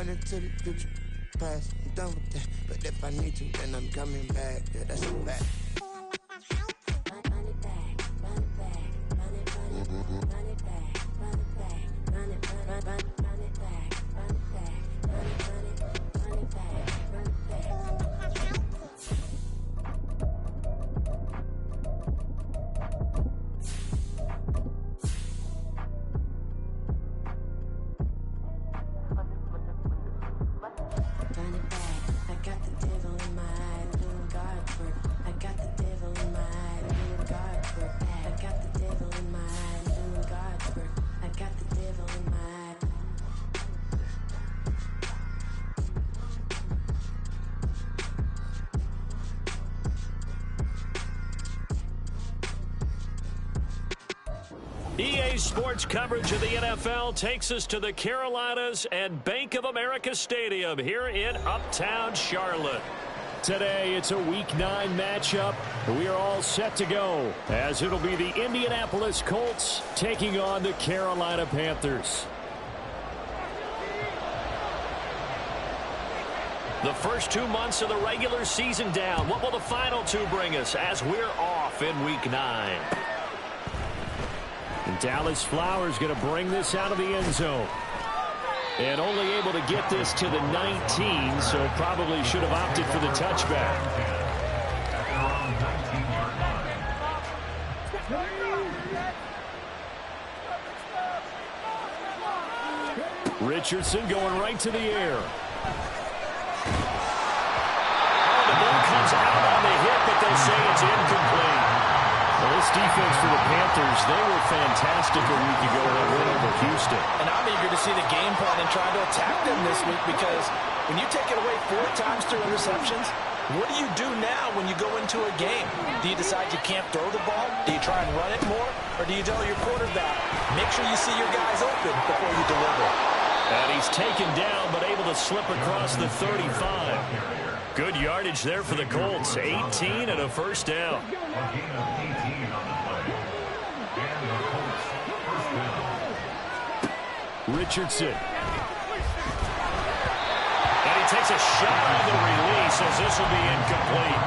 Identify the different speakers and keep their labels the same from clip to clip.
Speaker 1: running to the future past. I'm done with that, but if I need to, then I'm coming back. Yeah, that's a fact.
Speaker 2: EA Sports coverage of the NFL takes us to the Carolinas and Bank of America Stadium here in Uptown Charlotte. Today, it's a Week 9 matchup. We are all set to go, as it'll be the Indianapolis Colts taking on the Carolina Panthers. The first 2 months of the regular season down. What will the final 2 bring us as we're off in Week 9? And Dallas Flowers going to bring this out of the end zone. And only able to get this to the 19, so probably should have opted for the touchback. Richardson going right to the air. Oh, the ball comes out on the hit, but they say it's incomplete. Well, this defense for the Panthers, they were fantastic a week ago in a win over Houston.
Speaker 3: And I'm eager to see the game plan and try to attack them this week, because when you take it away 4 times through interceptions, what do you do now when you go into a game? Do you decide you can't throw the ball? Do you try and run it more? Or do you tell your quarterback, make sure you see your guys open before you deliver?
Speaker 2: And he's taken down, but able to slip across the 35. Good yardage there for the Colts. 18 and a first down. Richardson. And he takes a shot on the release as this will be incomplete.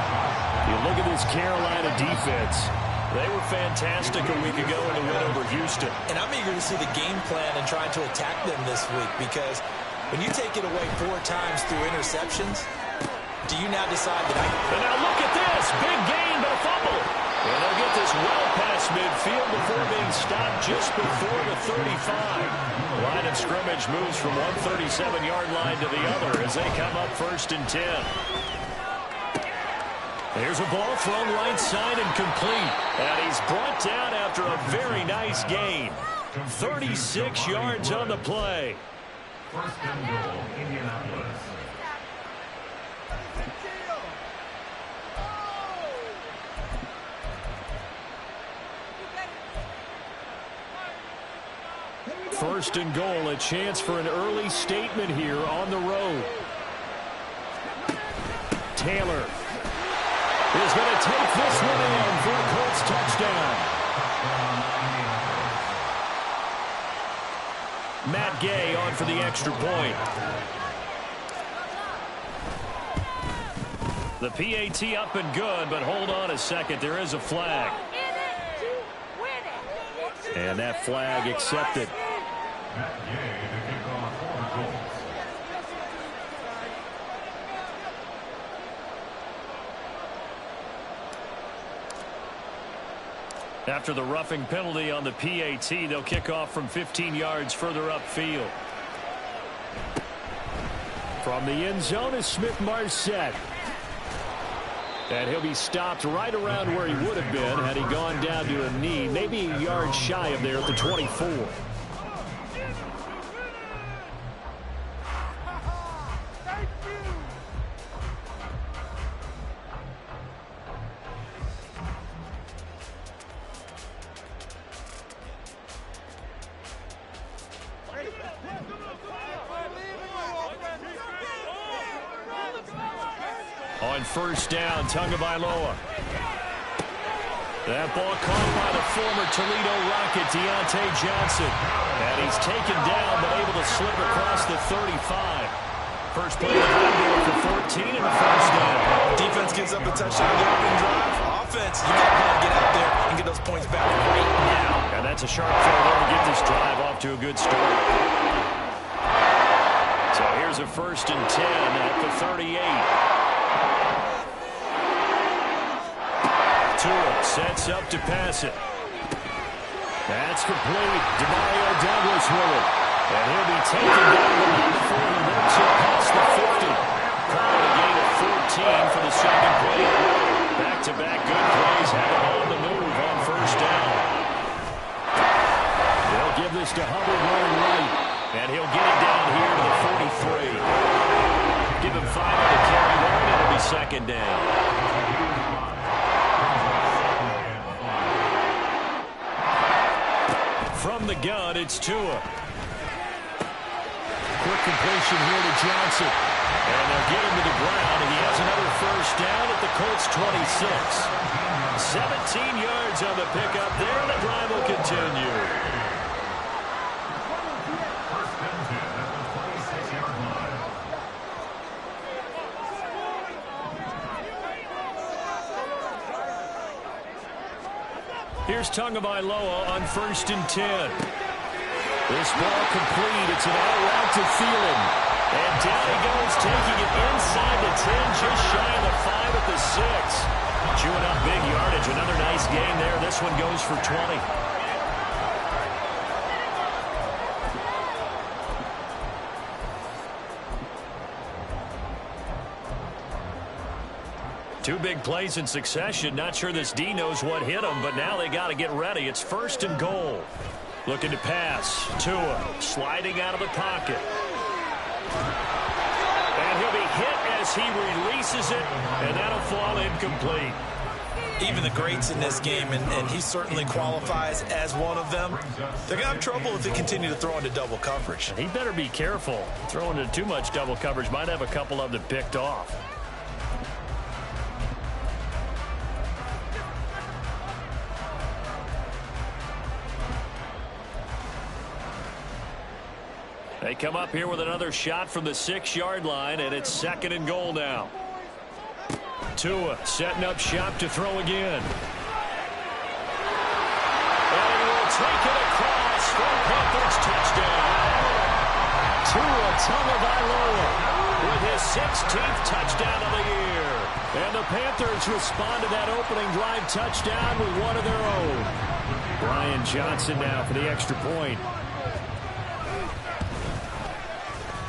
Speaker 2: You look at this Carolina defense. They were fantastic a week ago in the win over Houston.
Speaker 3: And I'm eager to see the game plan and trying to attack them this week, because when you take it away 4 times through interceptions, do you now decide that
Speaker 2: And now look at this. Big gain, but a fumble. And they'll get this well past midfield before being stopped just before the 35. Line of scrimmage moves from one 37-yard line to the other as they come up 1st and 10. There's a ball thrown right side and complete. And he's brought down after a very nice gain. 36 yards on the play.
Speaker 4: 1st and goal, Indianapolis.
Speaker 2: First and goal, a chance for an early statement here on the road. Taylor is going to take this one in for a Colts touchdown. Matt Gay on for the extra point. The PAT up and good, but hold on a second. There is a flag. And that flag accepted. After the roughing penalty on the PAT, they'll kick off from 15 yards further upfield. From the end zone is Smith-Marsette. And he'll be stopped right around where he would have been had he gone down to a knee, maybe a yard shy of there at the 24. On 1st down, Tagovailoa. That ball caught by the former Toledo Rocket, Deontay Johnson. And he's taken down, but able to slip across the 35. First play of the drive for 14 and a first down.
Speaker 3: Defense gives up a touchdown on the opening drive. Offense, you got to get out there and get those points back right now.
Speaker 2: And that's a sharp throw there to get this drive off to a good start. So here's a 1st and 10 at the 38. Tua sets up to pass it. That's complete. Demario Douglas with it. And he'll be taken down the line before he works it past the 50. Calling a gain of 14 for the second play. Back-to-back good plays have him on the move on first down. They'll give this to Hubbard running right. And he'll get it down here to the 43. Give him 5 on the carry there, and it'll be second down. From the gun, it's Tua. Quick completion here to Johnson. And they'll get him to the ground, and he has another first down at the Colts 26. 17 yards on the pickup there, and the drive will continue. Here's Tagovailoa on 1st and 10. This ball complete. It's an out route to Thielen. And down he goes, taking it inside the 10, just shy of the 5 at the 6. Chewing up big yardage. Another nice gain there. This one goes for 20. Two big plays in succession. Not sure this D knows what hit him, but now they got to get ready. It's 1st and goal. Looking to pass. Tua sliding out of the pocket. And he'll be hit as he releases it, and that'll fall incomplete.
Speaker 3: Even the greats in this game, and he certainly qualifies as one of them, they're going to have trouble if they continue to throw into double coverage.
Speaker 2: He better be careful. Throwing into too much double coverage might have a couple of them picked off. They come up here with another shot from the 6-yard line, and it's 2nd and goal now. Tua setting up shop to throw again. And he will take it across for Panthers touchdown. Tua Tagovailoa with his 16th touchdown of the year. And the Panthers respond to that opening drive touchdown with one of their own. Brian Johnson now for the extra point.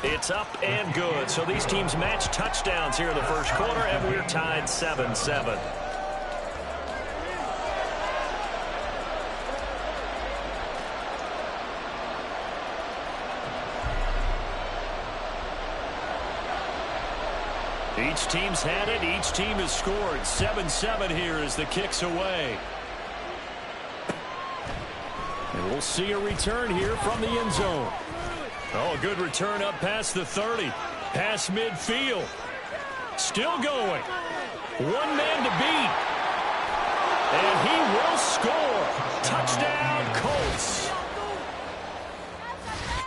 Speaker 2: It's up and good. So these teams match touchdowns here in the first quarter, and we're tied 7-7. Each team's had it. Each team has scored. 7-7 here as the kick's away. And we'll see a return here from the end zone. Oh, a good return up past the 30. Past midfield. Still going. One man to beat. And he will score. Touchdown, Colts.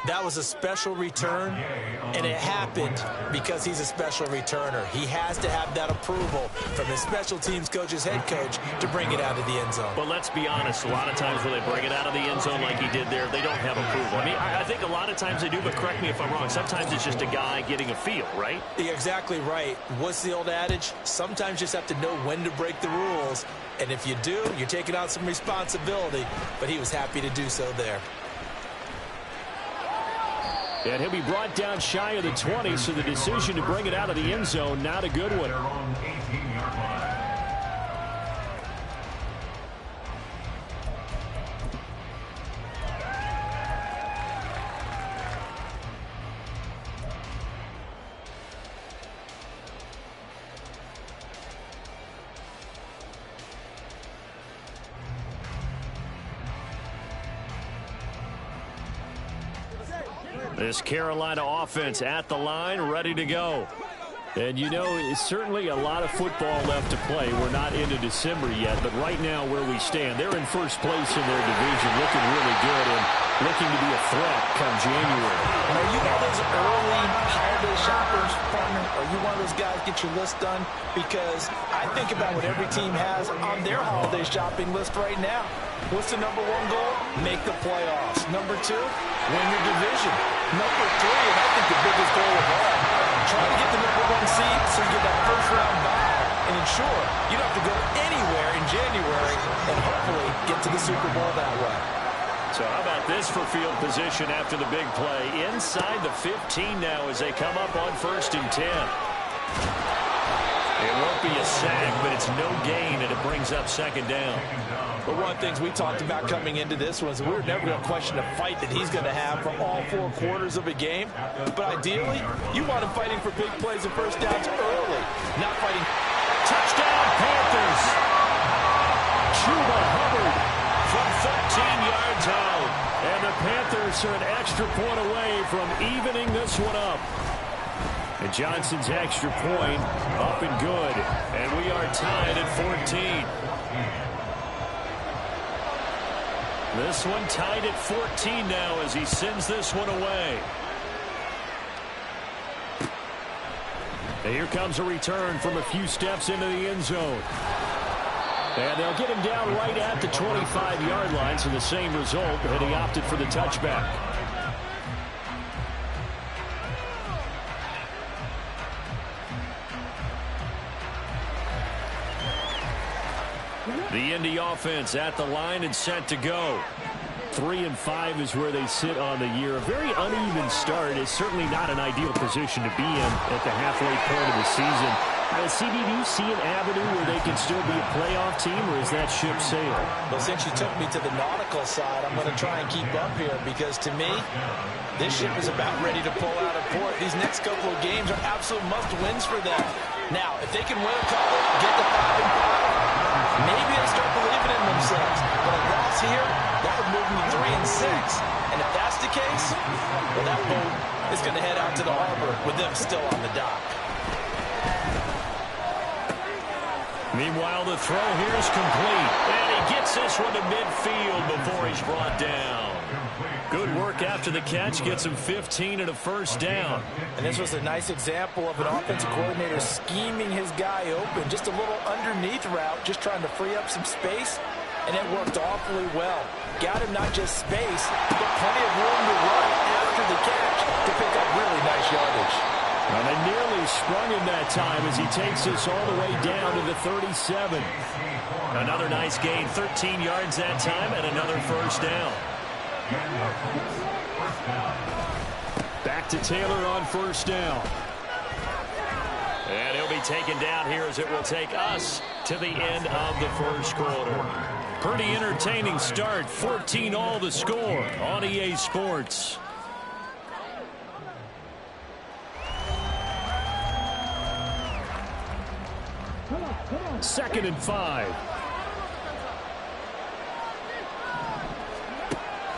Speaker 3: That was a special return, and it happened because he's a special returner. He has to have that approval from his special teams coach's head coach to bring it out of the end zone.
Speaker 2: But let's be honest, a lot of times when they bring it out of the end zone like he did there, they don't have approval. I mean, I think a lot of times they do, but correct me if I'm wrong. Sometimes it's just a guy getting a feel, right?
Speaker 3: You're exactly right. What's the old adage? Sometimes you just have to know when to break the rules, and if you do, you're taking on some responsibility, but he was happy to do so there.
Speaker 2: And he'll be brought down shy of the 20, so the decision to bring it out of the end zone, not a good one. This Carolina offense at the line, ready to go. And you know, it's certainly a lot of football left to play. We're not into December yet, but right now where we stand, they're in first place in their division, looking really good and looking to be a threat come January.
Speaker 3: Are you one of those early holiday shoppers, partner? Are you one of those guys get your list done? Because I think about what every team has on their holiday shopping list right now. What's the number one goal? Make the playoffs. Number two, win your division. Number three, and I think the biggest goal of all, try to get the number one seed so you get that first round bye and ensure you don't have to go anywhere in January and hopefully get to the Super Bowl that way.
Speaker 2: So how about this for field position after the big play? Inside the 15 now as they come up on 1st and 10. It won't be a sack, but it's no gain, and it brings up 2nd down.
Speaker 3: But one of the things we talked about coming into this was we were never going to question the fight that he's going to have for all 4 quarters of a game. But ideally, you want him fighting for big plays and first downs early, not fighting.
Speaker 2: Touchdown, Panthers! Chuba Hubbard from 13 yards out. And the Panthers are an extra point away from evening this one up. And Johnson's extra point up and good. And we are tied at 14. This one tied at 14 now as he sends this one away. And here comes a return from a few steps into the end zone. And they'll get him down right at the 25-yard line, so the same result, but he opted for the touchback. The Indy offense at the line and set to go. 3-5 is where they sit on the year. A very uneven start is certainly not an ideal position to be in at the halfway point of the season. CD, do you see an avenue where they can still be a playoff team, or is that ship sailed?
Speaker 3: Well, since you took me to the nautical side, I'm going to try and keep up here because, to me, this ship is about ready to pull out of port. These next couple of games are absolute must-wins for them. Now, if they can win a couple, get to 5-5, maybe they'll start believing in themselves. But a loss here, that would move them to 3-6. And if that's the case, well, that boat is going to head out to the harbor with them still on the dock.
Speaker 2: Meanwhile, the throw here is complete. And he gets this one to midfield before he's brought down. Good work after the catch. Gets him 15 and a first down.
Speaker 3: And this was a nice example of an offensive coordinator scheming his guy open. Just a little underneath route, just trying to free up some space. And it worked awfully well. Got him not just space, but plenty of room to run after the catch to pick up really nice yardage.
Speaker 2: And they nearly sprung him that time as he takes this all the way down to the 37. Another nice gain, 13 yards that time, and another first down. Back to Taylor on first down. And he'll be taken down here as it will take us to the end of the first quarter. Pretty entertaining start, 14 all the score on EA Sports. Second and 5.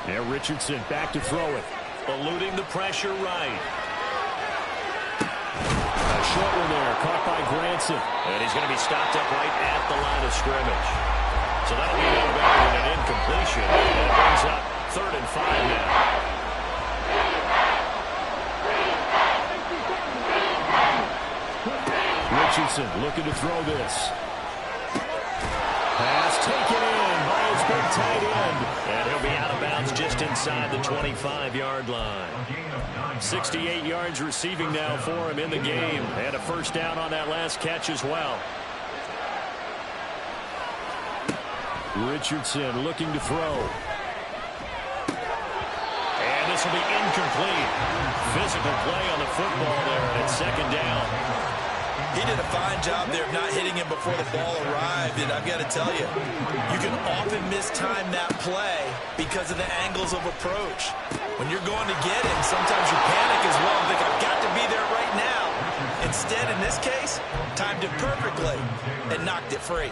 Speaker 2: Now Richardson back to throw it. Eluding the pressure right. A short one there, caught by Granson. And he's going to be stopped up right at the line of scrimmage. So that'll be no better than an incompletion. And it brings up 3rd and 5 now. Richardson looking to throw this. Pass taken in by his big tight end. And he'll be out of bounds just inside the 25-yard line. 68 yards receiving now for him in the game. And a first down on that last catch as well. Richardson looking to throw. And this will be incomplete. Physical play on the football there at 2nd down.
Speaker 3: He did a fine job there of not hitting him before the ball arrived, and I've got to tell you, you can often mistime that play because of the angles of approach. When you're going to get him, sometimes you panic as well and think, I've got to be there right now. Instead, in this case, timed it perfectly and knocked it free.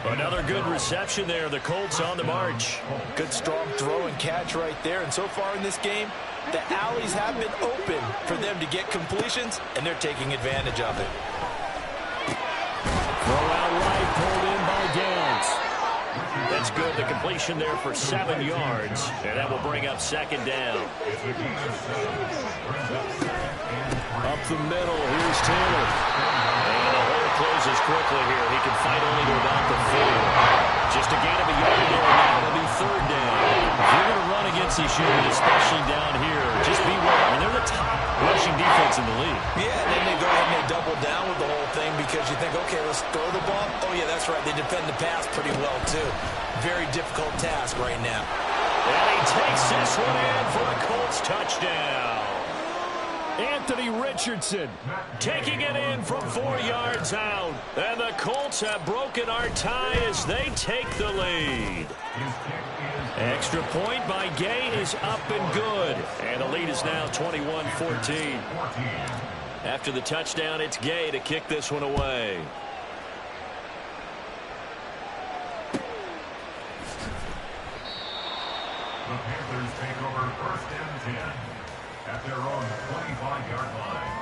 Speaker 2: Another good reception there. The Colts on the march.
Speaker 3: Good strong throw and catch right there. And so far in this game, the alleys have been open for them to get completions, and they're taking advantage of it.
Speaker 2: Throw out right, pulled in by Downs. That's good. The completion there for 7 yards, and that will bring up second down. Up the middle, here's Taylor. And the hole closes quickly here. He can fight only to about the field. Just a gain of a yard there, now it'll be third down. If you're going to run against these units, especially down here, just beware. I mean, they're the top rushing defense in the league.
Speaker 3: Yeah, and then they go ahead and they double down with the whole thing because you think, okay, let's throw the ball. Oh, yeah, that's right. They defend the pass pretty well, too. Very difficult task right now.
Speaker 2: And he takes this one in for a Colts touchdown. Anthony Richardson taking it in from 4 yards out. And the Colts have broken our tie as they take the lead. Extra point by Gay is up and good. And the lead is now 21-14. After the touchdown, it's Gay to kick this one away.
Speaker 4: The Panthers take over 1st and 10 at their own 25-yard line.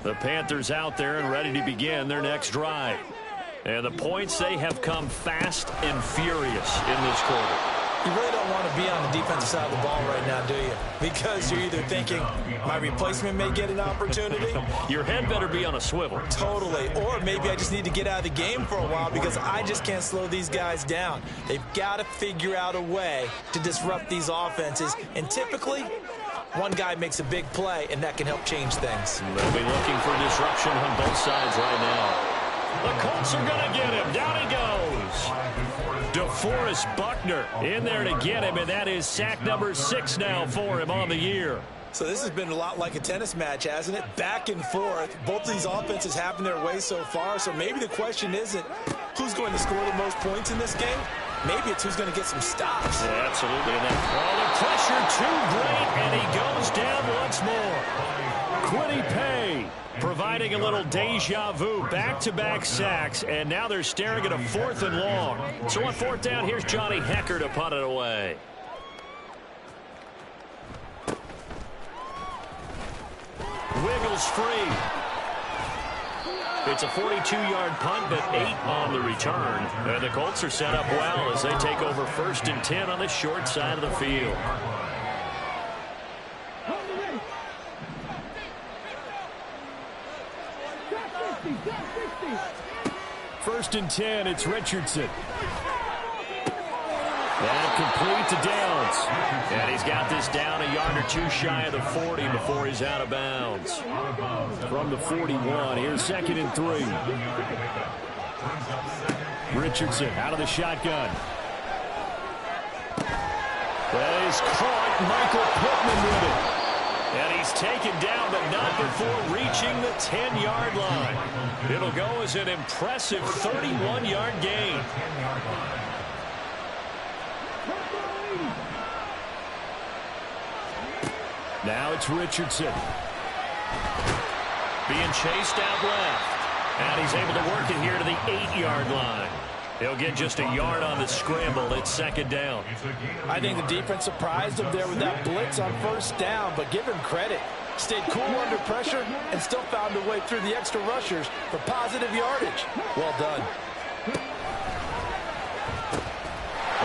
Speaker 2: The Panthers out there and ready to begin their next drive. And the points, they have come fast and furious in this quarter.
Speaker 3: You really don't want to be on the defensive side of the ball right now, do you? Because you're either thinking, my replacement may get an opportunity.
Speaker 2: Your head better be on a swivel.
Speaker 3: Totally. Or maybe I just need to get out of the game for a while because I just can't slow these guys down. They've got to figure out a way to disrupt these offenses. And typically, one guy makes a big play, and that can help change things.
Speaker 2: They'll be looking for disruption on both sides right now. The Colts are going to get him. Down he goes. DeForest Buckner in there to get him, and that is sack number 6 now for him on the year.
Speaker 3: So this has been a lot like a tennis match, hasn't it? Back and forth. Both of these offenses having their way so far. So maybe the question isn't who's going to score the most points in this game. Maybe it's who's going to get some stops.
Speaker 2: Yeah, absolutely. And then, the pressure too great, and he goes down once more. Quiddy Pay providing a little deja vu, back-to-back sacks, and now they're staring at a 4th and long. So on 4th down, here's Johnny Hekker to punt it away. Wiggles free. It's a 42-yard punt, but 8 on the return. And the Colts are set up well as they take over 1st and 10 on the short side of the field. First and 10, it's Richardson. And complete to Downs. And he's got this down a yard or 2 shy of the 40 before he's out of bounds. From the 41, here's 2nd and 3. Richardson out of the shotgun. That is caught. Michael Pittman with it. And he's taken down, but not before reaching the 10-yard line. It'll go as an impressive 31-yard gain. Now it's Richardson. Being chased out left. And he's able to work it here to the 8-yard line. He'll get just a yard on the scramble. It's 2nd down.
Speaker 3: I think the defense surprised him there with that blitz on 1st down, but give him credit. Stayed cool under pressure and still found a way through the extra rushers for positive yardage. Well done.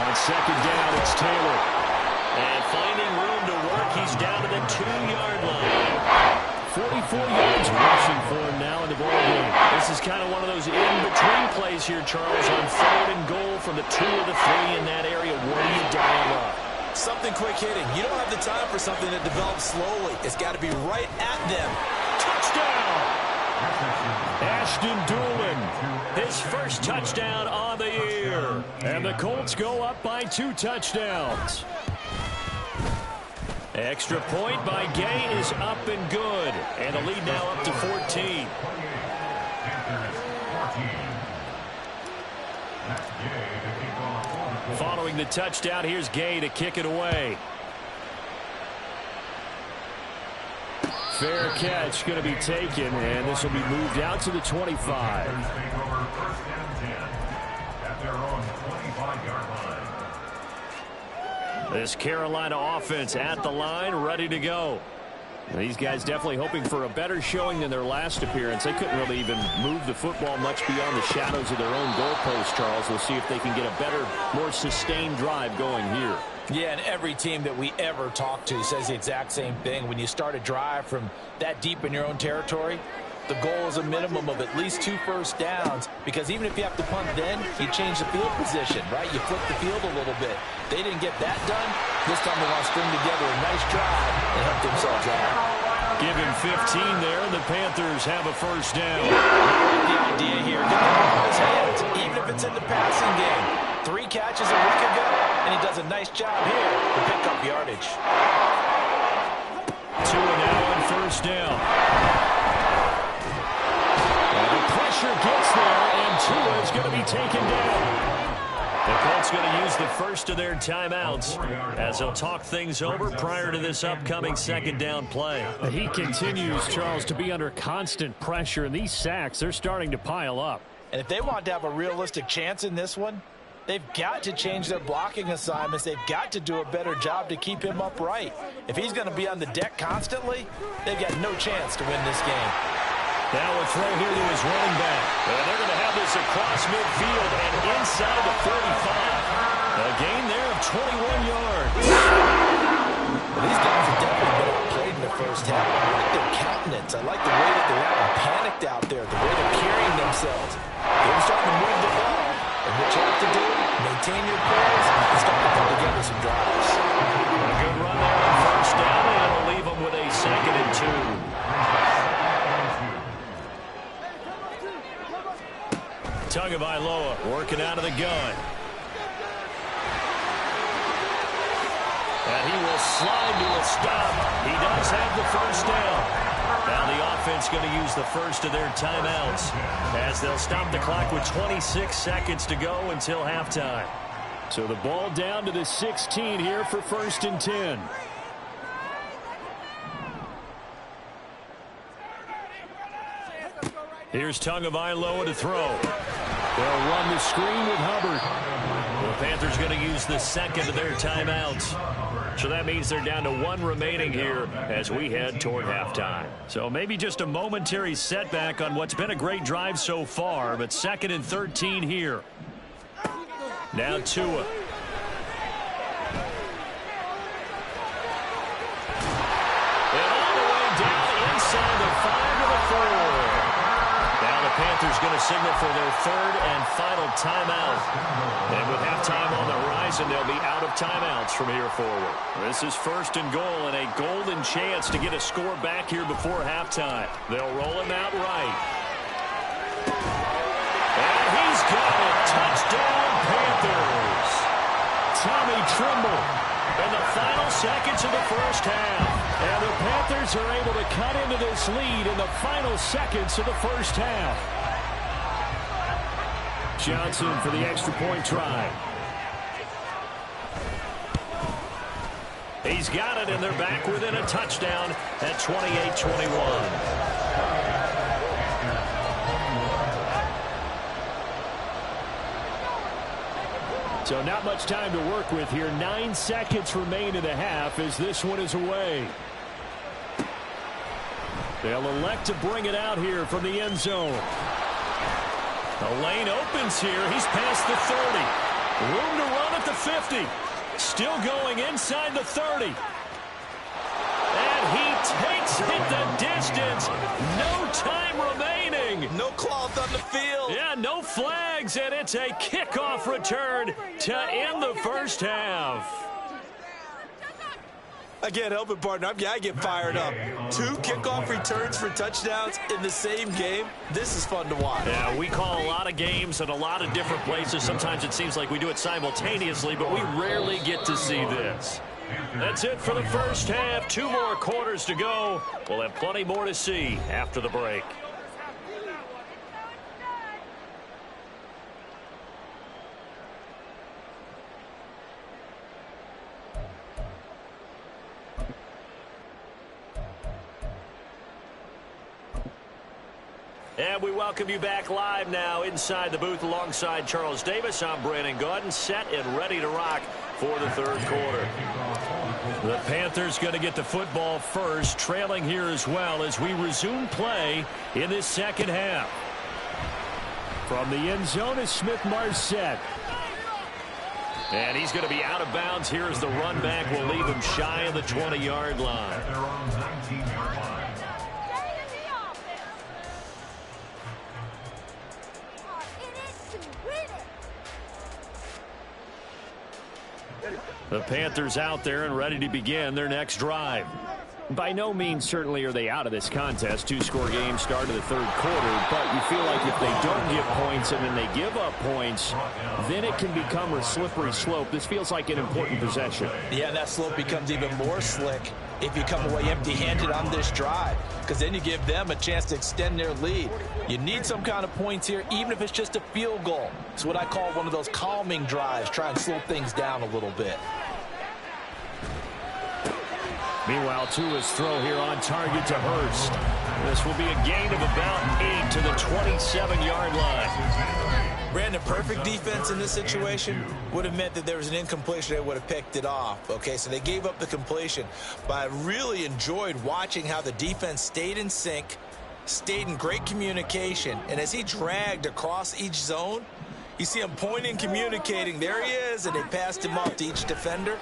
Speaker 2: On 2nd down, it's Taylor. And finding room to work, he's down to the 2-yard line. 44 yards rushing for him now in the ballgame. This is kind of one of those in-between plays here, Charles, on 3rd and goal from the 2 or the 3 in that area. What do you dial up?
Speaker 3: Something quick hitting. You don't have the time for something that develops slowly. It's got to be right at them.
Speaker 2: Touchdown! Ashton Dulin, his first touchdown on the year. And the Colts go up by 2 touchdowns. Extra point by Gay is up and good. And the lead now up to 14. Following the touchdown, here's Gay to kick it away. Fair catch going to be taken, and this will be moved out to the 25.
Speaker 4: Panthers take over first and 10 at their own 25-yard line.
Speaker 2: This Carolina offense at the line, ready to go. These guys definitely hoping for a better showing than their last appearance. They couldn't really even move the football much beyond the shadows of their own goalpost, Charles. We'll see if they can get a better, more sustained drive going here.
Speaker 3: Yeah, and every team that we ever talk to says the exact same thing. When you start a drive from that deep in your own territory, the goal is a minimum of at least 2 first downs, because even if you have to punt then, you change the field position, right? You flip the field a little bit. They didn't get that done. This time they want to string together a nice drive and help themselves out.
Speaker 2: Give him 15 there, and the Panthers have a first down.
Speaker 3: I like the idea here. Get the ball in his hands, even if it's in the passing game. 3 catches a week ago, and he does a nice job here to pick up yardage.
Speaker 2: Tua now on first down. Pressure gets there, and Tua is going to be taken down. The Colts going to use the first of their timeouts as they'll talk things over prior to this upcoming second down play. He continues, Charles, to be under constant pressure, and these sacks, they're starting to pile up.
Speaker 3: And if they want to have a realistic chance in this one, they've got to change their blocking assignments. They've got to do a better job to keep him upright. If he's going to be on the deck constantly, they've got no chance to win this game.
Speaker 2: Now a throw here to his running back. And they're going to have this across midfield and inside the 35. A gain there of 21 yards.
Speaker 3: Well, these guys have definitely been outplayed in the first half. I like their countenance. I like the way that they're acting panicked out there, the way they're carrying themselves. They're starting to move the ball. And what you have to do, maintain your poise and start to put together some drives.
Speaker 2: A good run there on first down, and it'll leave them with a 2nd and 2. Tagovailoa working out of the gun. And he will slide to a stop. He does have the first down. Now the offense going to use the first of their timeouts as they'll stop the clock with 26 seconds to go until halftime. So the ball down to the 16 here for 1st and 10. Here's Tagovailoa to throw. They'll run the screen with Hubbard. The Panthers going to use the 2nd of their timeouts. So that means they're down to 1 remaining here as we head toward halftime. So maybe just a momentary setback on what's been a great drive so far, but 2nd and 13 here. Now Tua. And all the way down inside the 5 to the 4. Panthers going to signal for their 3rd and final timeout. And with halftime on the horizon, they'll be out of timeouts from here forward. This is 1st and goal and a golden chance to get a score back here before halftime. They'll roll him out right. And he's got it. Touchdown, Panthers. Tommy Tremble in the final seconds of the first half. And the Panthers are able to cut into this lead in the final seconds of the first half. Johnson for the extra point try. He's got it, and they're back within a touchdown at 28-21. So not much time to work with here. 9 seconds remain in the half as this one is away. They'll elect to bring it out here from the end zone. The lane opens here. He's past the 30. Room to run at the 50. Still going inside the 30. And he takes it the distance. No time remaining.
Speaker 3: No cloth on the field.
Speaker 2: Yeah, no flags, and it's a kickoff return to end the first half.
Speaker 3: I can't help it, partner. I get fired up. 2 kickoff returns for touchdowns in the same game. This is fun to watch.
Speaker 2: Yeah, we call a lot of games at a lot of different places. Sometimes it seems like we do it simultaneously, but we rarely get to see this. That's it for the first half. 2 more quarters to go. We'll have plenty more to see after the break. And we welcome you back live now inside the booth alongside Charles Davis. I'm Brandon Gaudin, set and ready to rock for the third quarter. The Panthers going to get the football first, trailing here as well as we resume play in this second half. From the end zone is Smith-Marsette. And he's going to be out of bounds here as the run back will leave him shy of the 20-yard line.
Speaker 4: At their own 19-yard line.
Speaker 2: The Panthers out there and ready to begin their next drive. By no means certainly are they out of this contest. Two-score game start of the third quarter, but you feel like if they don't get points and then they give up points, then it can become a slippery slope. This feels like an important possession.
Speaker 3: Yeah, that slope becomes even more slick if you come away empty-handed on this drive, because then you give them a chance to extend their lead. You need some kind of points here, even if it's just a field goal. It's what I call one of those calming drives, try and slow things down a little bit.
Speaker 2: Meanwhile, Tua's throw here on target to Hurst. This will be a gain of about 8 to the 27-yard line.
Speaker 3: Brandon, perfect defense in this situation would have meant that there was an incompletion. They would have picked it off. Okay, so they gave up the completion. But I really enjoyed watching how the defense stayed in sync, stayed in great communication. And as he dragged across each zone, you see him pointing, communicating. There he is, and they passed him off to each defender.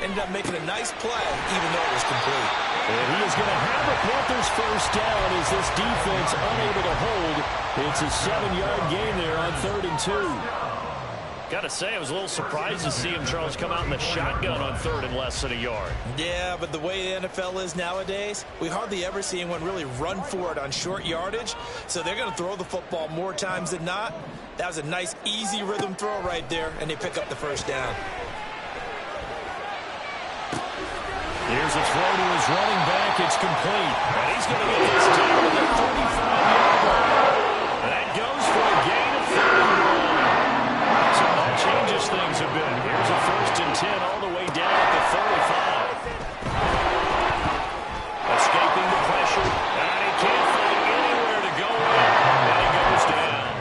Speaker 3: Ended up making a nice play, even though it was complete.
Speaker 2: And he is going to have the Panthers first down as this defense unable to hold. It's a 7-yard gain there on 3rd and 2. Got to say, I was a little surprised to see him, Charles, come out in the shotgun on 3rd and less than a yard.
Speaker 3: Yeah, but the way the NFL is nowadays, we hardly ever see anyone really run for it on short yardage. So they're going to throw the football more times than not. That was a nice, easy rhythm throw right there, and they pick up the first down.
Speaker 2: Here's a throw to his running back. It's complete. And he's going to get this down to the 35-yard line. That goes for a gain of 31. So that changes things a bit. Here's a 1st and 10 all the way down at the 35. Escaping the pressure. And he can't find anywhere to go in. And he goes down.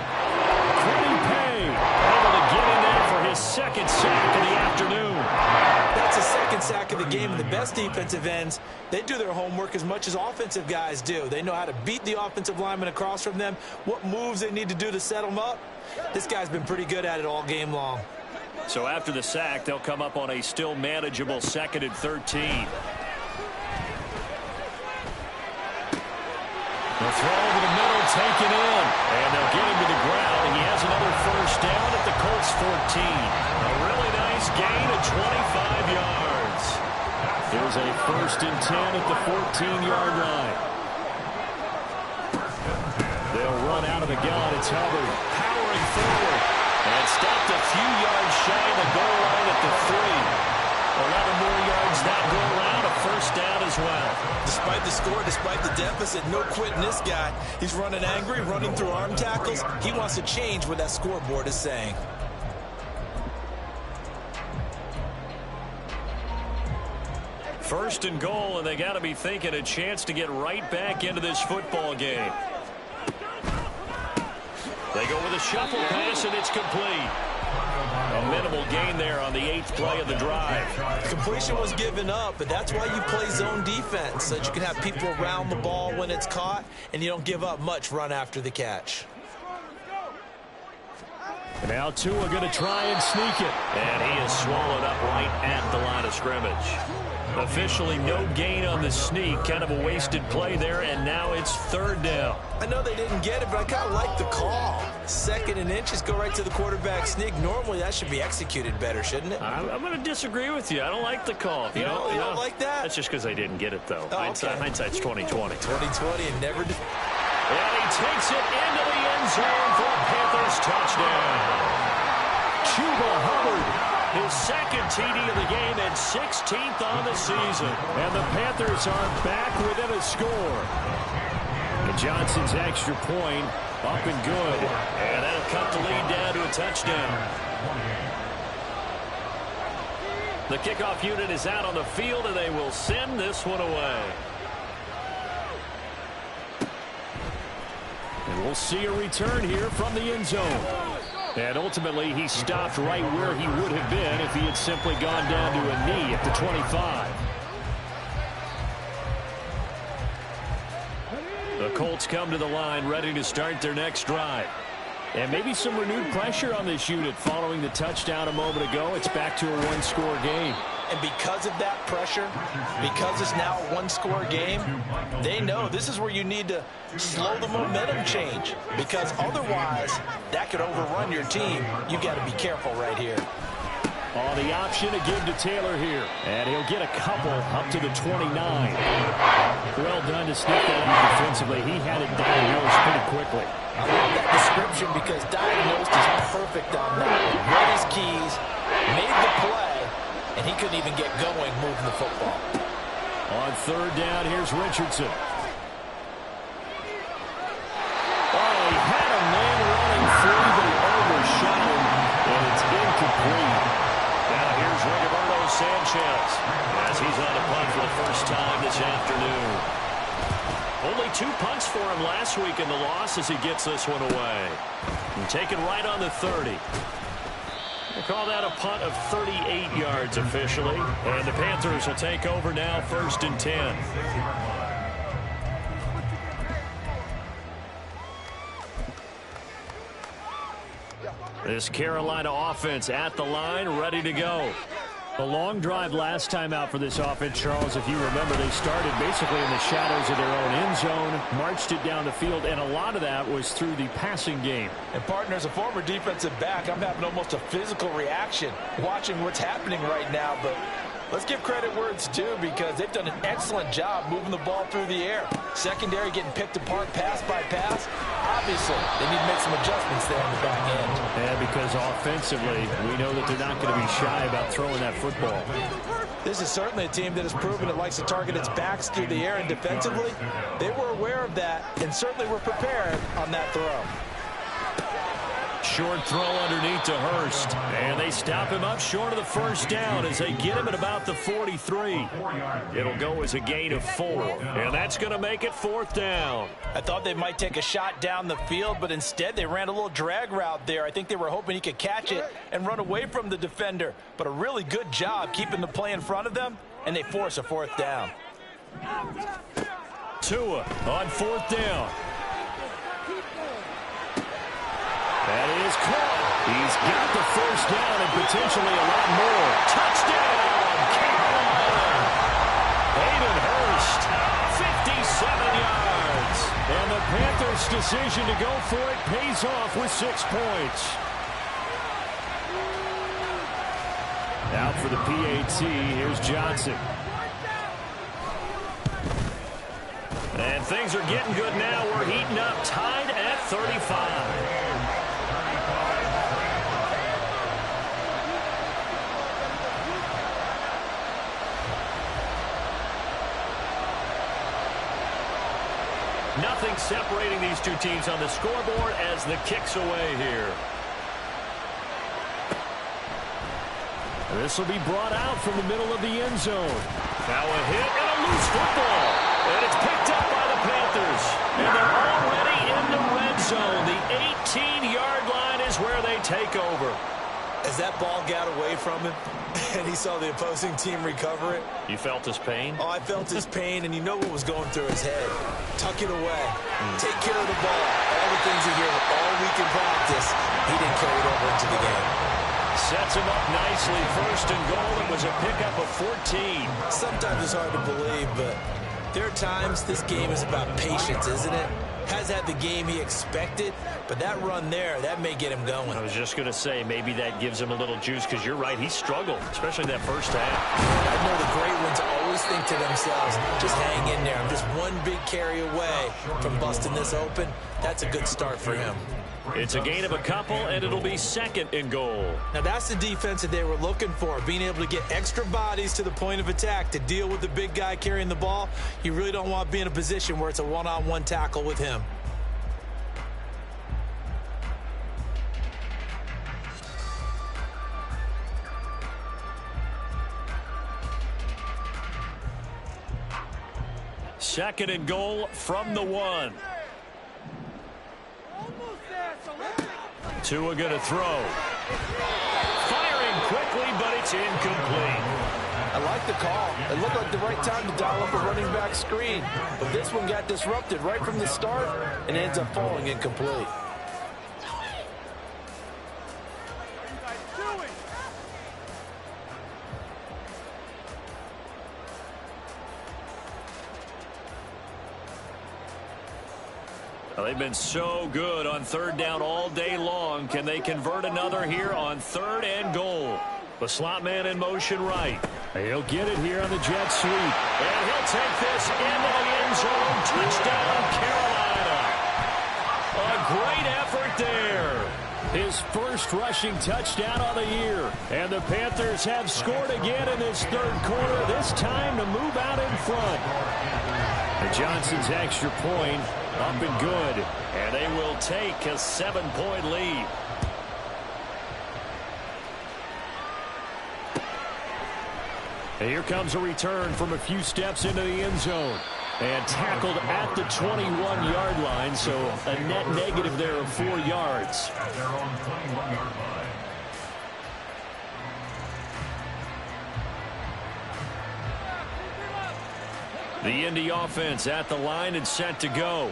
Speaker 2: Quiddy Pay able to get in there for his 2nd sack of the afternoon.
Speaker 3: That's a 2nd sack of the game, and the best defensive ends, they do their homework as much as offensive guys do. They know how to beat the offensive lineman across from them, what moves they need to do to set them up. This guy's been pretty good at it all game long.
Speaker 2: So after the sack, they'll come up on a still manageable 2nd and 13. The throw over the middle, taken in, and they'll get him to the ground. He has another first down at the Colts 14. A really nice gain of 25 yards. There's a 1st and 10 at the 14-yard line. They'll run out of the gun. It's Hubbard powering forward and stopped a few yards shy of the goal line at the 3. 11 more yards that go around, a first down as well.
Speaker 3: Despite the score, despite the deficit, no quitting this guy. He's running angry, running through arm tackles. He wants to change what that scoreboard is saying.
Speaker 2: First and goal, and they got to be thinking a chance to get right back into this football game. They go with a shuffle pass, and it's complete. A minimal gain there on the 8th play of the drive.
Speaker 3: Completion was given up, but that's why you play zone defense, so that you can have people around the ball when it's caught, and you don't give up much run after the catch.
Speaker 2: And now Tua going to try and sneak it. And he is swallowed up right at the line of scrimmage. Officially no gain on the sneak. Kind of a wasted play there, and now it's 3rd down.
Speaker 3: I know they didn't get it, but I kind of like the call. 2nd and inches, go right to the quarterback sneak. Normally that should be executed better, shouldn't it?
Speaker 2: I'm going to disagree with you. I don't like the call.
Speaker 3: You don't like that?
Speaker 2: That's just because they didn't get it, though.
Speaker 3: Oh,
Speaker 2: Hindsight's 20/20.
Speaker 3: 20/20 and never did.
Speaker 2: And he takes it into the end zone for a Panthers touchdown. Chuba Hubbard. His 2nd TD of the game and 16th on the season. And the Panthers are back within a score. And Johnson's extra point up and good. And that'll cut the lead down to a touchdown. The kickoff unit is out on the field, and they will send this one away. And we'll see a return here from the end zone. And ultimately, he stopped right where he would have been if he had simply gone down to a knee at the 25. The Colts come to the line ready to start their next drive. And maybe some renewed pressure on this unit following the touchdown a moment ago. It's back to a one-score game.
Speaker 3: And because of that pressure, because it's now a one-score game, they know this is where you need to slow the momentum change. Because otherwise, that could overrun your team. You've got to be careful right here.
Speaker 2: On the option to give to Taylor here. And he'll get a couple up to the 29. Well done to sneak that out defensively. He had it diagnosed pretty quickly.
Speaker 3: I love that description because diagnosed is perfect on that. Read his keys, made the play, and he couldn't even get going moving the football.
Speaker 2: On third down, here's Richardson. Oh, he had a man running free, but he overshot him, and it's incomplete. Now here's Rigoberto Sanchez as he's on the punt for the first time this afternoon. Only 2 punts for him last week in the loss as he gets this one away. And taken right on the 30. We'll call that a punt of 38 yards officially. And the Panthers will take over now, 1st and 10. This Carolina offense at the line, ready to go. The long drive last time out for this offense, Charles, if you remember, they started basically in the shadows of their own end zone, marched it down the field, and a lot of that was through the passing game.
Speaker 3: And partner, as a former defensive back, I'm having almost a physical reaction watching what's happening right now, but let's give credit where it's due because they've done an excellent job moving the ball through the air. Secondary getting picked apart pass by pass. Obviously, they need to make some adjustments there in the back end.
Speaker 2: Yeah, because offensively, we know that they're not going to be shy about throwing that football.
Speaker 3: This is certainly a team that has proven it likes to target its backs through the air, and defensively, they were aware of that and certainly were prepared on that throw.
Speaker 2: Short throw underneath to Hurst. And they stop him up short of the first down as they get him at about the 43. It'll go as a gain of 4. And that's going to make it 4th down.
Speaker 3: I thought they might take a shot down the field, but instead they ran a little drag route there. I think they were hoping he could catch it and run away from the defender. But a really good job keeping the play in front of them, and they force a 4th down.
Speaker 2: Tua on 4th down. That is caught. He's got the first down and potentially a lot more. Touchdown, Carolina. Hayden Hurst, 57 yards. And the Panthers' decision to go for it pays off with 6 points. Out for the PAT, here's Johnson. And things are getting good now. We're heating up, tied at 35. Nothing separating these two teams on the scoreboard as the kick's away here. This will be brought out from the middle of the end zone. Now a hit and a loose football. And it's picked up by the Panthers. And they're already in the red zone. The 18-yard line is where they take over.
Speaker 3: As that ball got away from him and he saw the opposing team recover it.
Speaker 2: You felt his pain?
Speaker 3: Oh, I felt his pain, and you know what was going through his head. Tuck it away. Take care of the ball. All the things he heard all week in practice, he didn't carry it over into the game.
Speaker 2: Sets him up nicely. 1st and goal. It was a pickup of 14.
Speaker 3: Sometimes it's hard to believe, but there are times this game is about patience, isn't it? Has had the game he expected, but that run there, that may get him going.
Speaker 2: I was just going to say, maybe that gives him a little juice, because you're right, he struggled, especially that first half.
Speaker 3: I know the great ones always think to themselves, just hang in there. I'm just one big carry away from busting this open. That's a good start for him.
Speaker 2: It's a gain of a couple, and it'll be 2nd and goal.
Speaker 3: Now, that's the defense that they were looking for, being able to get extra bodies to the point of attack to deal with the big guy carrying the ball. You really don't want to be in a position where it's a one-on-one tackle with him.
Speaker 2: Second and goal from the 1. Tua going to throw. Firing quickly, but it's incomplete.
Speaker 3: I like the call. It looked like the right time to dial up a running back screen. But this one got disrupted right from the start and ends up falling incomplete.
Speaker 2: Well, they've been so good on third down all day long. Can they convert another here on 3rd and goal? The slot man in motion right. He'll get it here on the jet sweep. And he'll take this into the end zone. Touchdown, Carolina. A great effort there. His first rushing touchdown of the year. And the Panthers have scored again in this 3rd quarter. This time to move out in front. And Johnson's extra point up and good. And they will take a 7-point lead. And here comes a return from a few steps into the end zone. And tackled at the 21-yard line, so a net negative there of 4 yards.
Speaker 4: At their own 21-yard line.
Speaker 2: The Indy offense at the line and set to go.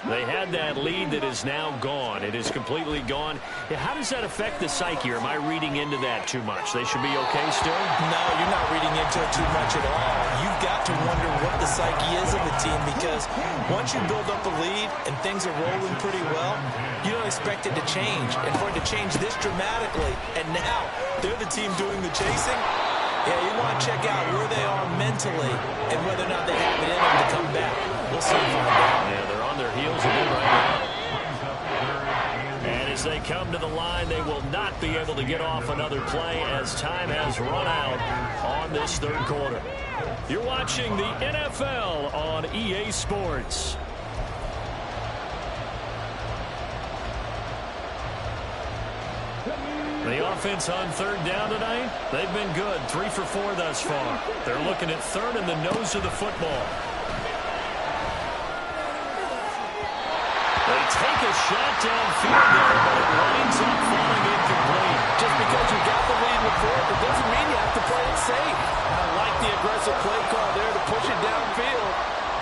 Speaker 2: They had that lead that is now gone. It is completely gone. How does that affect the psyche? Or am I reading into that too much? They should be okay still?
Speaker 3: No, you're not reading into it too much at all. You've got to wonder what the psyche is of the team, because once you build up a lead and things are rolling pretty well, you don't expect it to change. And for it to change this dramatically, and now they're the team doing the chasing, yeah, you want to check out where they are mentally and whether or not they have it in them to come back. We'll see and find out.
Speaker 2: Yeah, they're on their heels a bit right now. And as they come to the line, they will not be able to get off another play as time has run out on this 3rd quarter. You're watching the NFL on EA Sports. The offense on 3rd down tonight, they've been good. 3 for 4 thus far. They're looking at 3rd and the nose of the football. They take a shot downfield there, but it winds up falling incomplete.
Speaker 3: Just because you got the lead with 4, it doesn't mean you have to play it safe. I like the aggressive play call there to push it downfield.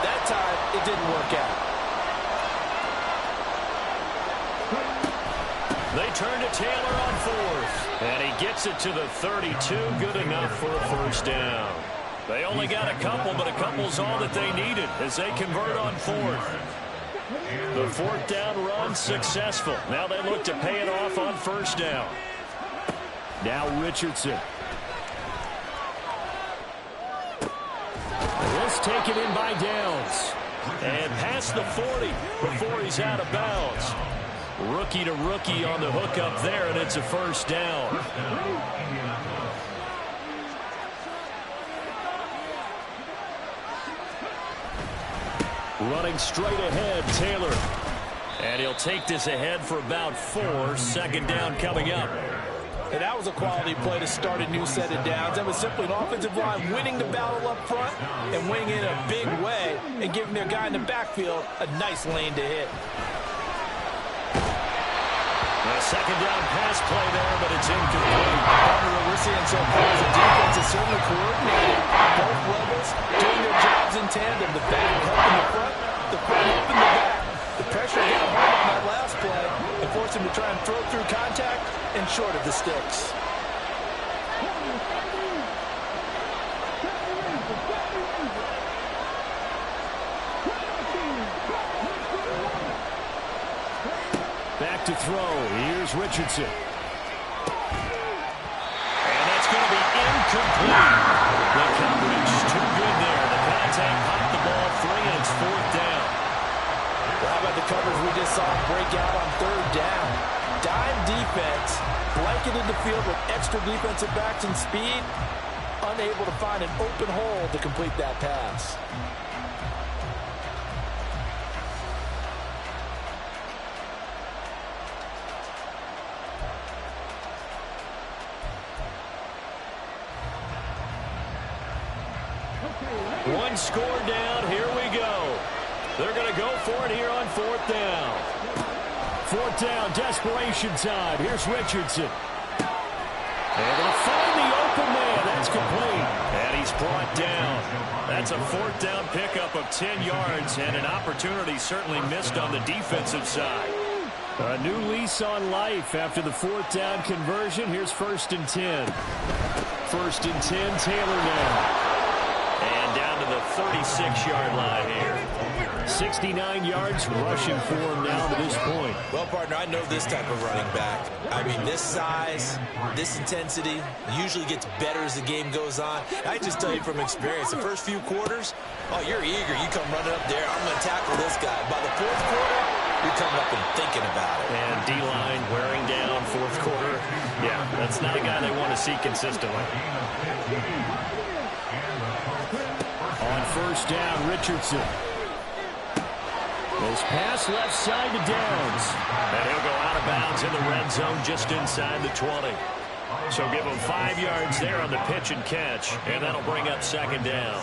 Speaker 3: That time, it didn't work out.
Speaker 2: They turn to Taylor on 4th. And he gets it to the 32. Good enough for a 1st down. They only got a couple, but a couple's all that they needed as they convert on 4th. The 4th down run successful. Now they look to pay it off on 1st down. Now Richardson. Let's take it in by Downs. And past the 40 before he's out of bounds. Rookie to rookie on the hook up there, and it's a 1st down. Running straight ahead, Taylor. And he'll take this ahead for about 4. 2nd down coming up.
Speaker 3: And that was a quality play to start a new set of downs. That was simply an offensive line winning the battle up front and winning in a big way and giving their guy in the backfield a nice lane to hit.
Speaker 2: A 2nd down pass play there, but it's incomplete.
Speaker 3: What we're seeing so far is the defense is certainly coordinated at both levels, doing their jobs in tandem. The back helping the front helping the back. The pressure got home on that last play and forced him to try and throw through contact and short of the sticks.
Speaker 2: Back to throw. Here's Richardson. And that's going to be incomplete. The coverage too good there. The contact popped the ball free, and it's 4th down.
Speaker 3: Well, how about the coverage we just saw break out on 3rd down? Dime defense, blanketed the field with extra defensive backs and speed, unable to find an open hole to complete that pass.
Speaker 2: One score down. Here we go. They're going to go for it here on 4th down. 4th down, desperation time. Here's Richardson. Able to find the open man. That's complete. And he's brought down. That's a 4th down pickup of 10 yards and an opportunity certainly missed on the defensive side. A new lease on life after the 4th down conversion. Here's 1st and 10. 1st and 10, Taylor now. And down to the 36-yard line here. 69 yards rushing for him now to this point.
Speaker 3: Well, partner, I know this type of running back. I mean, this size, this intensity usually gets better as the game goes on. I just tell you from experience, the first few quarters, oh, you're eager. You come running up there. I'm going to tackle this guy. By the 4th quarter, you're coming up and thinking about it.
Speaker 2: And D-line wearing down 4th quarter. Yeah, that's not a guy they want to see consistently. On 1st down, Richardson. This pass left side to Downs. And he'll go out of bounds in the red zone just inside the 20. So give him 5 yards there on the pitch and catch. And that'll bring up 2nd down.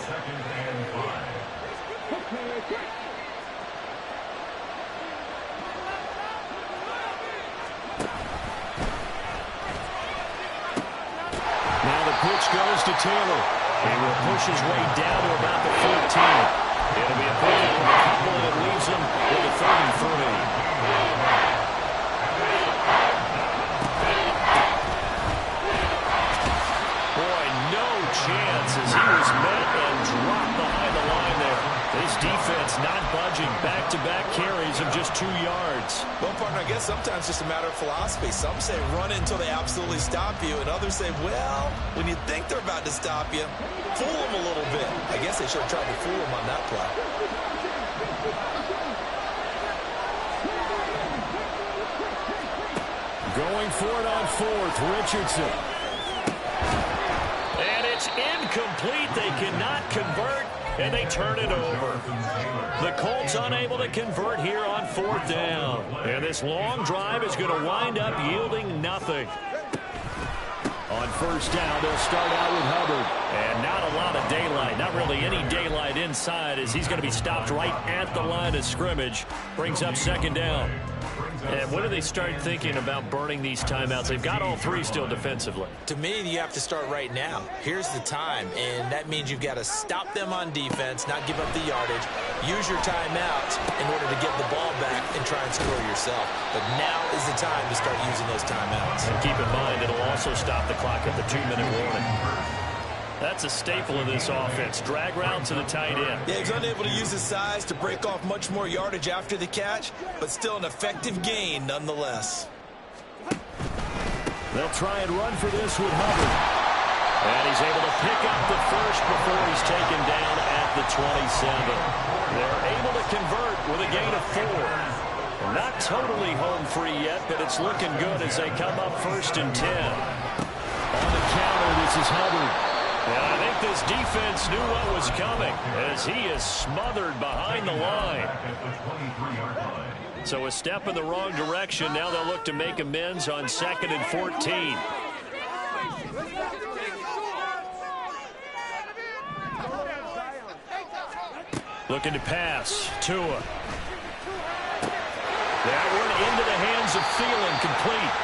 Speaker 2: Now the pitch goes to Taylor. He will push his way down to about the 14. It'll be a pickup of a couple that leaves him with a 33. Boy, no chance as he was met and dropped behind the line there. This defense not budging. Back-to-back carries of just 2 yards.
Speaker 3: Well, partner, I guess sometimes it's just a matter of philosophy. Some say run until they absolutely stop you, and others say, well, when you think they're about to stop you, fool them a little bit. I guess they should have tried to fool them on that play.
Speaker 2: Going for it on 4th, Richardson. And it's incomplete. They cannot convert, and they turn it over. The Colts unable to convert here on 4th down. And this long drive is going to wind up yielding nothing. On 1st down, they'll start out with Hubbard. And not a lot of daylight. Not really any daylight inside as he's going to be stopped right at the line of scrimmage. Brings up 2nd down. And when do they start thinking about burning these timeouts? They've got all 3 still defensively.
Speaker 3: To me, you have to start right now. Here's the time, and that means you've got to stop them on defense, not give up the yardage, use your timeouts in order to get the ball back and try and score yourself. But now is the time to start using those timeouts.
Speaker 2: And keep in mind, it'll also stop the clock at the 2-minute warning. That's a staple of this offense. Drag route to the tight end.
Speaker 3: Yeah, he's unable to use his size to break off much more yardage after the catch, but still an effective gain nonetheless.
Speaker 2: They'll try and run for this with Hubbard. And he's able to pick up the first before he's taken down at the 27. They're able to convert with a gain of 4. Not totally home free yet, but it's looking good as they come up 1st and 10. On the counter, this is Hubbard. And I think this defense knew what was coming as he is smothered behind the line. So a step in the wrong direction. Now they'll look to make amends on 2nd and 14. Looking to pass. Tua. That one into the hands of Thielen, complete.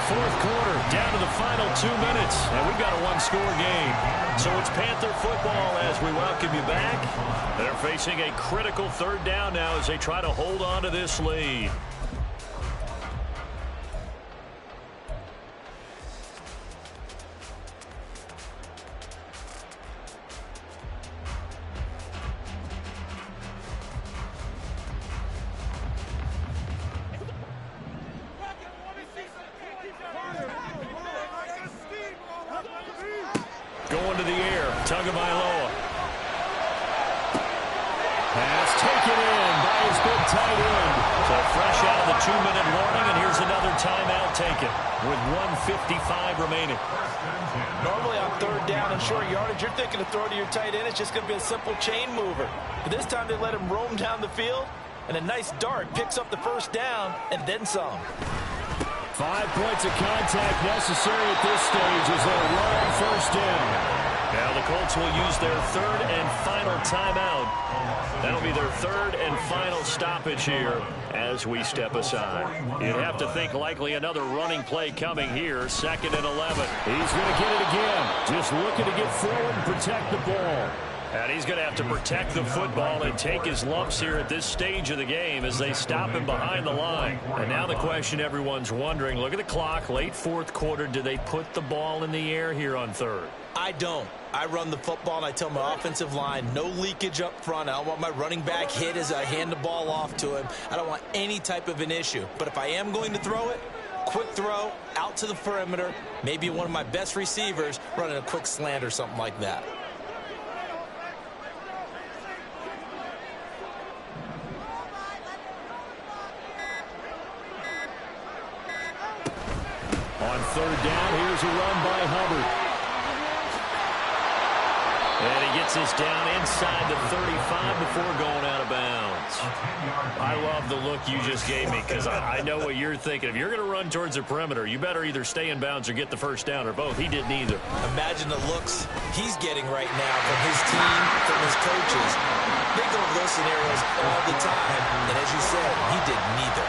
Speaker 2: 4th quarter, down to the final 2 minutes, and we've got a 1-score game. So it's Panther football as we welcome you back. They're facing a critical 3rd down now as they try to hold on to this lead. Going to the air, Tagovailoa. Pass taken in by his big tight end. So fresh out of the 2-minute warning, and here's another timeout taken with 1:55 remaining.
Speaker 3: Normally on 3rd down and short yardage, you're thinking to throw to your tight end. It's just going to be a simple chain mover. But this time they let him roam down the field, and a nice dart picks up the 1st down and then some.
Speaker 2: 5 points of contact necessary at this stage as they'll run 1st down. Now the Colts will use their third and final timeout. That'll be their third and final stoppage here as we step aside. You'd have to think likely another running play coming here, 2nd and 11.
Speaker 5: He's going to get it again. Just looking to get forward and protect the ball.
Speaker 2: And he's going to have to protect the football and take his lumps here at this stage of the game as they stop him behind the line. And now the question everyone's wondering, look at the clock, late 4th quarter, do they put the ball in the air here on 3rd?
Speaker 3: I don't. I run the football and I tell my offensive line, no leakage up front. I don't want my running back hit as I hand the ball off to him. I don't want any type of an issue. But if I am going to throw it, quick throw, out to the perimeter, maybe one of my best receivers running a quick slant or something like that.
Speaker 5: On 3rd down, here's a run by Hubbard.
Speaker 2: And he gets this down inside the 35 before going out of bounds. I love the look you just gave me because I know what you're thinking. If you're going to run towards the perimeter, you better either stay in bounds or get the first down or both. He did neither.
Speaker 3: Imagine the looks he's getting right now from his team, from his coaches. They go over those scenarios all the time. And as you said, he did neither.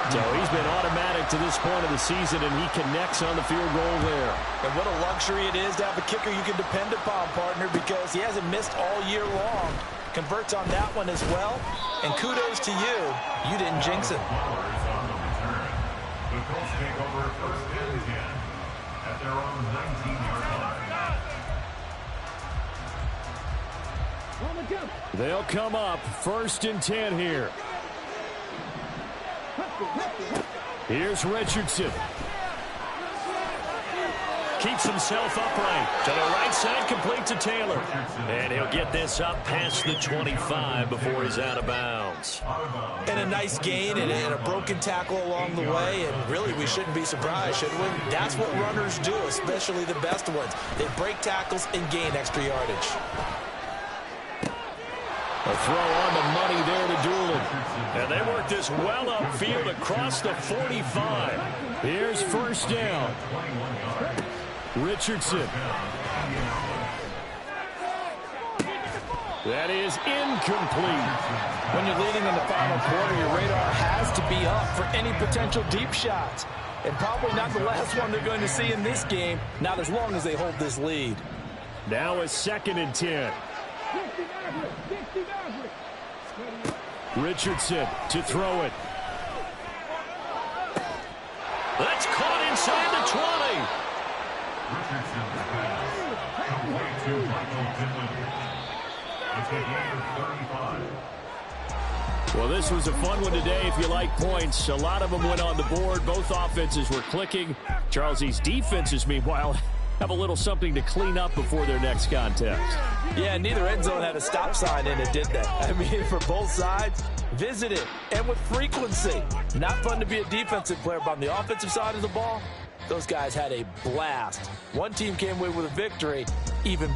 Speaker 5: So he's been automatic to this point of the season, and he connects on the field goal there.
Speaker 3: And what a luxury it is to have a kicker you can depend upon, partner, because he hasn't missed all year long. Converts on that one as well. And kudos to you. You didn't jinx it.
Speaker 4: The Colts take over 1st and 10 at their own 19-yard line.
Speaker 5: They'll come up 1st and 10 here. Here's Richardson.
Speaker 2: Keeps himself upright. To the right side, complete to Taylor. And he'll get this up past the 25 before he's out of bounds.
Speaker 3: And a nice gain and a broken tackle along the way. And really, we shouldn't be surprised, should we? That's what runners do, especially the best ones. They break tackles and gain extra yardage.
Speaker 5: A throw on the money there to Doolin.
Speaker 2: And they work this well upfield across the 45.
Speaker 5: Here's 1st down. Richardson. That is incomplete.
Speaker 3: When you're leading in the final quarter, your radar has to be up for any potential deep shots. And probably not the last one they're going to see in this game, not as long as they hold this lead.
Speaker 5: Now it's 2nd and 10. Richardson to throw it.
Speaker 2: That's caught inside the 20.
Speaker 4: Richardson's pass complete to Michael Pittman. It's a gain of 35.
Speaker 5: Well, this was a fun one today if you like points. A lot of them went on the board. Both offenses were clicking. Charles, these defenses, meanwhile, have a little something to clean up before their next contest.
Speaker 3: Yeah, neither end zone had a stop sign in it, did they? I mean, for both sides, visit it, and with frequency. Not fun to be a defensive player, but on the offensive side of the ball, those guys had a blast. One team came away with a victory, even